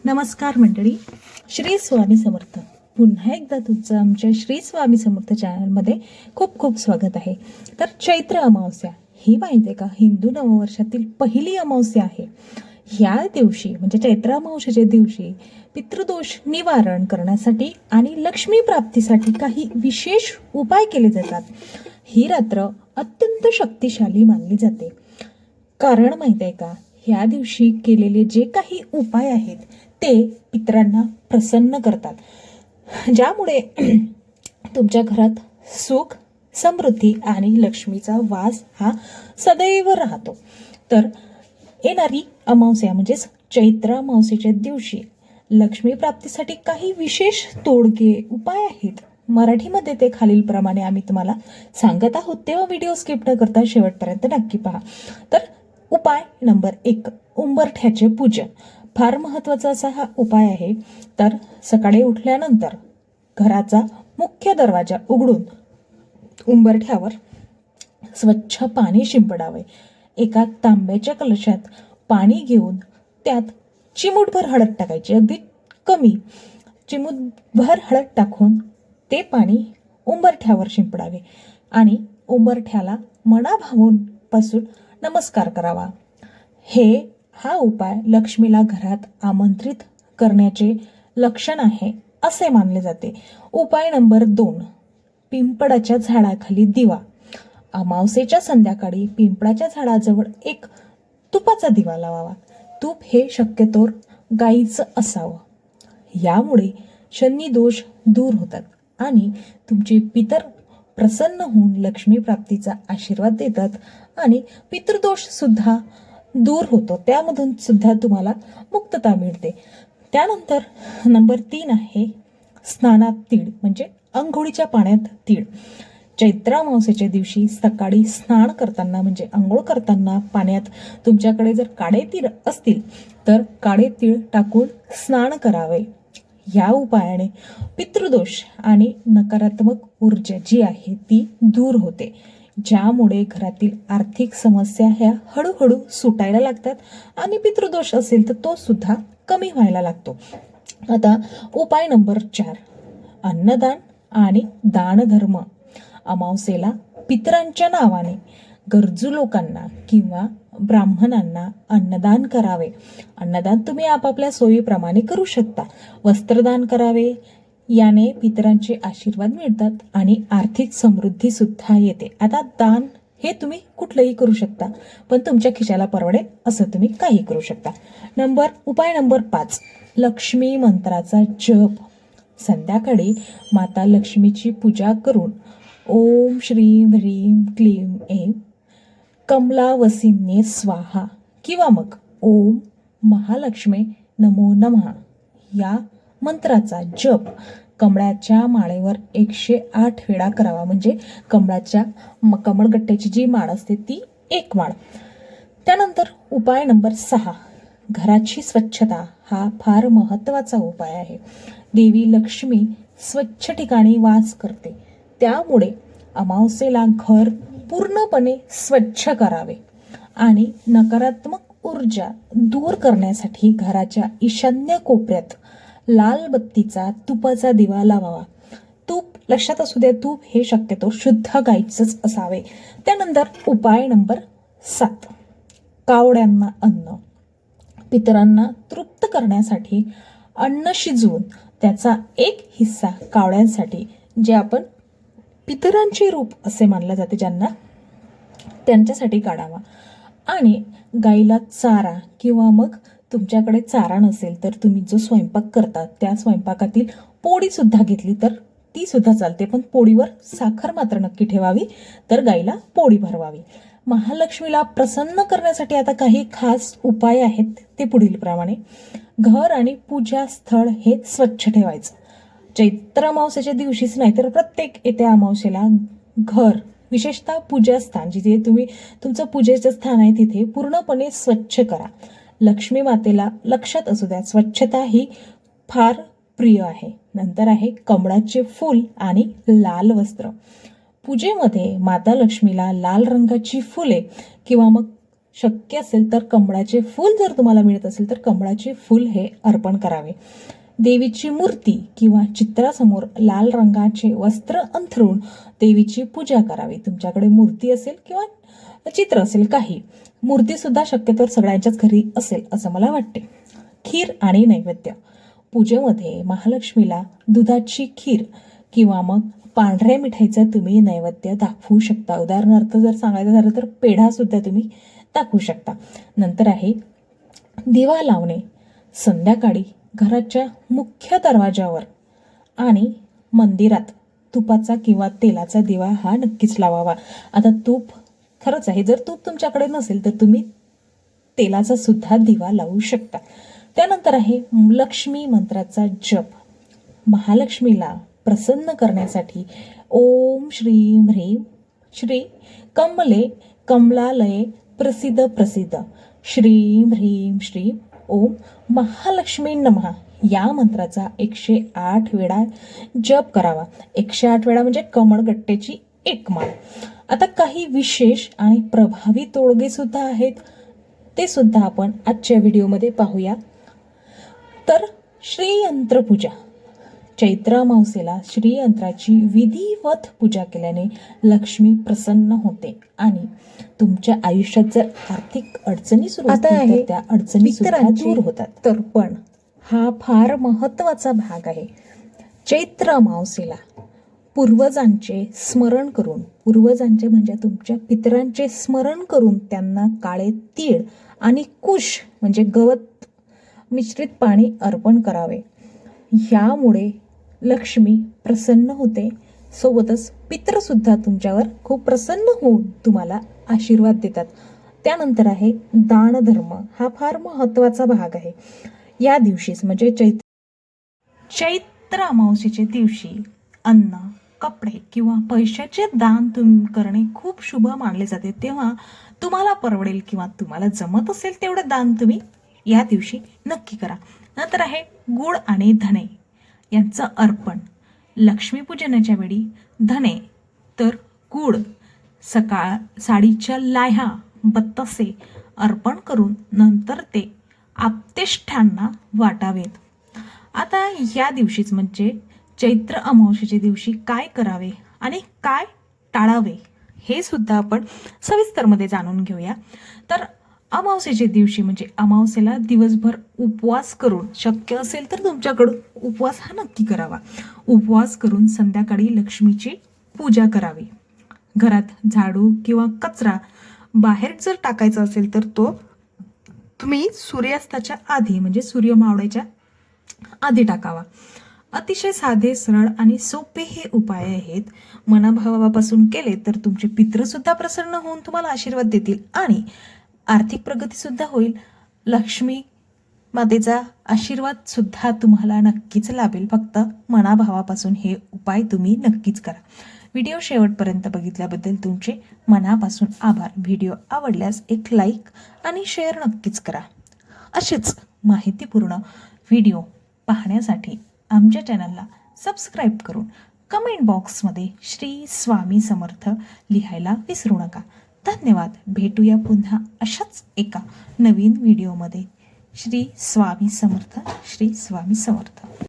नमस्कार मंडळी, श्री स्वामी समर्थ. पुन्हा एकदा तुमचं आमच्या श्री स्वामी समर्थ चॅनलमध्ये खूप खूप स्वागत आहे. तर चैत्र अमावस्या ही माहिती आहे का, हिंदू नववर्षातील पहिली अमावस्या आहे. ह्या दिवशी म्हणजे चैत्र अमावस्येच्या दिवशी पितृदोष निवारण करण्यासाठी आणि लक्ष्मी प्राप्तीसाठी काही विशेष उपाय केले जातात. ही रात्र अत्यंत शक्तिशाली मानली जाते. कारण माहिती आहे का, ह्या दिवशी केलेले जे काही उपाय आहेत ते पितरांना प्रसन्न करतात, ज्यामुळे तुमच्या घरात सुख, समृद्धी आणि लक्ष्मीचा वास हा सदैव राहतो. तर येणारी अमावस्या म्हणजेच चैत्र अमावस्येच्या दिवशी लक्ष्मी प्राप्तीसाठी काही विशेष तोडगे उपाय आहेत. मराठीमध्ये ते खालीलप्रमाणे आम्ही तुम्हाला सांगत आहोत, तेव्हा व्हिडिओ स्किप न करता शेवटपर्यंत नक्की पहा. तर उपाय नंबर 1, उंबरठ्याचे पूजन. फार महत्त्वाचा असा हा उपाय आहे. तर सकाळी उठल्यानंतर घराचा मुख्य दरवाजा उघडून उंबरठ्यावर स्वच्छ पाणी शिंपडावे. एका तांब्याच्या कलशात पाणी घेऊन त्यात चिमूटभर हळद टाकायची, अगदी कमी चिमूटभर हळद टाकून ते पाणी उंबरठ्यावर शिंपडावे आणि उंबरठ्याला मनाभावून पासून नमस्कार करावा. हा उपाय लक्ष्मीला घरात आमंत्रित करण्याचे लक्षण आहे असे मानले जाते. उपाय नंबर 2, पिंपळाच्या झाडाखाली दिवा. अमावस्येच्या संध्याकाळी पिंपळाच्या झाडाजवळ एक तुपाचा दिवा लावावा. तूप हे शक्यतोवर गाईचं असावं. यामुळे शनी दोष दूर होतात आणि तुमचे पितर प्रसन्न होऊन लक्ष्मी प्राप्तीचा आशीर्वाद देतात आणि पितृदोष सुद्धा दूर होतो, त्यामधून सुद्धा तुम्हाला मुक्तता मिळते. त्यानंतर नंबर 3 आहे स्नानात तीळ म्हणजे अंघोळीच्या पाण्यात तीळ. चैत्र अमावस्येच्या दिवशी सकाळी स्नान करताना म्हणजे अंघोळ करताना पाण्यात तुमच्याकडे जर काळे तीळ असतील तर काळे तीळ टाकून स्नान करावे. या उपायाने पितृदोष आणि नकारात्मक ऊर्जा जी आहे ती दूर होते, ज्यामुळे घरातील आर्थिक समस्या ह्या हळूहळू सुटायला लागतात आणि पितृदोष असेल तर तो सुद्धा कमी व्हायला लागतो. आता उपाय नंबर 4, अन्नदान आणि दानधर्म. अमावस्येला पितरांच्या नावाने गरजू लोकांना किंवा ब्राह्मणांना अन्नदान करावे. अन्नदान तुम्ही आपापल्या सोयीप्रमाणे करू शकता. वस्त्रदान करावे. याने पितरांचे आशीर्वाद मिळतात आणि आर्थिक समृद्धी सुद्धा येते. आता दान हे तुम्ही कुठलंही करू शकता, पण तुमच्या खिशाला परवडेल असं तुम्ही काही करू शकता. उपाय नंबर 5, लक्ष्मी मंत्राचा जप. संध्याकाळी माता लक्ष्मीची पूजा करून ओम श्रीम ह्रीम क्लीम ऐं कमलावसिन्ये स्वाहा किंवा मग ओम महालक्ष्मी नमो नमः या मंत्राचा जप कमळाच्या माळेवर 108 वेळा करावा. म्हणजे कमळगट्ट्याची जी माळ असते ती 1 माळ. त्यानंतर उपाय नंबर 6, घराची स्वच्छता. हा फार महत्त्वाचा उपाय आहे. देवी लक्ष्मी स्वच्छ ठिकाणी वास करते, त्यामुळे अमावस्येला घर पूर्णपणे स्वच्छ करावे आणि नकारात्मक ऊर्जा दूर करण्यासाठी घराच्या ईशान्य कोपऱ्यात लाल बत्तीचा तुपाचा दिवा लावावा. तूप लक्षात असू द्या, तूप हे शक्यतो शुद्ध गाईचंच असावे. त्यानंतर उपाय नंबर 7, कावड्यांना अन्न. पितरांना तृप्त करण्यासाठी अन्न शिजवून त्याचा एक हिस्सा कावड्यांसाठी, जे आपण पितरांचे रूप असे मानले जाते ज्यांना, त्यांच्यासाठी काढावा. आणि गाईला चारा किंवा मग तुमच्याकडे चारा नसेल तर तुम्ही जो स्वयंपाक करता त्या स्वयंपाकातील पोळी सुद्धा घेतली तर ती सुद्धा चालते, पण पोळीवर साखर मात्र नक्की ठेवावी, तर गाईला पोळी भरवावी. महालक्ष्मीला प्रसन्न करण्यासाठी आता काही खास उपाय आहेत, ते पुढील प्रमाणे. घर आणि पूजा स्थळ हे स्वच्छ ठेवायचं. चैत्र अमावस्येच्या दिवशीच नाही तर प्रत्येक येत्या अमावस्येला घर, विशेषतः पूजास्थान जिथे तुमचं पूजेचं स्थान आहे तिथे पूर्णपणे स्वच्छ करा. लक्ष्मी मातेला लक्षात असू द्या, स्वच्छता ही फार प्रिय आहे. नंतर आहे कमळाचे फूल आणि लाल वस्त्र. पूजेमध्ये माता लक्ष्मीला लाल रंगाची फुले किंवा मग शक्य असेल तर कमळाचे फूल जर तुम्हाला मिळत असेल तर कमळाचे फूल हे अर्पण करावे. देवीची मूर्ती किंवा चित्रासमोर लाल रंगाचे वस्त्र अंथरून देवीची पूजा करावी. तुमच्याकडे मूर्ती असेल किंवा चित्र असेल, काही मूर्ती सुद्धा शक्यतो सगळ्यांच्याच घरी असेल असं मला वाटते. खीर आणि नैवेद्य. पूजेमध्ये महालक्ष्मीला दुधाची खीर किंवा मग पांढऱ्या मिठाईचा तुम्ही नैवेद्य दाखवू शकता. उदाहरणार्थ जर सांगायचं झालं तर पेढा सुद्धा तुम्ही दाखवू शकता. नंतर आहे दिवा लावणे. संध्याकाळी घराच्या मुख्य दरवाजावर आणि मंदिरात तुपाचा किंवा तेलाचा दिवा हा नक्कीच लावावा. आता तूप खरंच आहे, जर तूप तुमच्याकडे नसेल तर तुम्ही तेलाचा सुद्धा दिवा लावू शकता. त्यानंतर आहे लक्ष्मी मंत्राचा जप. महालक्ष्मीला प्रसन्न करण्यासाठी ओम श्रीं ह्रीं श्री कमले कमलालये प्रसिद्ध प्रसिद्ध श्रीं ह्रीं श्रीं ओम महालक्ष्मी नमः या मंत्राचा 108 वेळा जप करावा. 108 वेळा म्हणजे कमळगट्टेची एक माळ. आता काही विशेष आणि प्रभावी तोडगे सुद्धा आहेत, ते सुद्धा आपण आजच्या व्हिडिओमध्ये पाहूया. तर श्रीयंत्र पूजा. चैत्र अमावस्येला श्रीयंत्राची विधिवत पूजा केल्याने लक्ष्मी प्रसन्न होते आणि तुमच्या आयुष्यात जर आर्थिक अडचणी सुरू असतील तर त्या अडचणी सुद्धा दूर होतात. तर पण हा फार महत्त्वाचा भाग आहे. चैत्र अमावस्येला पूर्वजांचे स्मरण करून, पूर्वजांचे म्हणजे तुमच्या पितरांचे स्मरण करून त्यांना काळे तीळ आणि कुश म्हणजे गवत मिश्रित पाणी अर्पण करावे. यामुळे लक्ष्मी प्रसन्न होते, सोबतच पितरसुद्धा तुमच्यावर खूप प्रसन्न होऊन तुम्हाला आशीर्वाद देतात. त्यानंतर आहे दानधर्म. हा फार महत्त्वाचा भाग आहे. या दिवशीच म्हणजे चैत्र अमावस्येच्या दिवशी अन्न, कपडे किंवा पैशाचे दान करणे खूप शुभ मानले जाते. तेव्हा तुम्हाला परवडेल किंवा तुम्हाला जमत असेल तेवढं दान तुम्ही या दिवशी नक्की करा. नंतर आहे गुळ आणि धणे यांचं अर्पण. लक्ष्मीपूजनाच्या वेळी धणे तर गुळ, साडीच्या लाह्या, बत्तासे अर्पण करून नंतर ते आप्तेष्टांना वाटावेत. आता या दिवशीच म्हणजे चैत्र अमावस्येच्या दिवशी काय करावे आणि काय टाळावे हे सुद्धा आपण सविस्तरमध्ये जाणून घेऊया. तर अमावस्येच्या दिवशी म्हणजे अमावस्येला दिवसभर उपवास करून, शक्य असेल तर तुमच्याकडून उपवास हा नक्की करावा. उपवास करून संध्याकाळी लक्ष्मीची पूजा करावी. घरात झाडू किंवा कचरा बाहेर जर टाकायचा असेल तर तो तुम्ही सूर्यास्ताच्या आधी म्हणजे सूर्य मावळायच्या आधी टाकावा. अतिशय साधे, सरळ आणि सोपे हे उपाय आहेत. मनाभावापासून केले तर तुमचे पितृसुद्धा प्रसन्न होऊन तुम्हाला आशीर्वाद देतील आणि आर्थिक प्रगती सुद्धा होईल. लक्ष्मी मातेचा आशीर्वाद सुद्धा तुम्हाला नक्कीच लाभेल. फक्त मनाभावापासून हे उपाय तुम्ही नक्कीच करा. व्हिडिओ शेवटपर्यंत बघितल्याबद्दल तुमचे मनापासून आभार. व्हिडिओ आवडल्यास एक लाईक आणि शेअर नक्कीच करा. असेच माहितीपूर्ण व्हिडिओ पाहण्यासाठी आमच्या चॅनलला सबस्क्राईब करून कमेंट बॉक्समध्ये श्री स्वामी समर्थ लिहायला विसरू नका. धन्यवाद. भेटूया पुन्हा अशाच एका नवीन व्हिडिओमध्ये. श्री स्वामी समर्थ. श्री स्वामी समर्थ.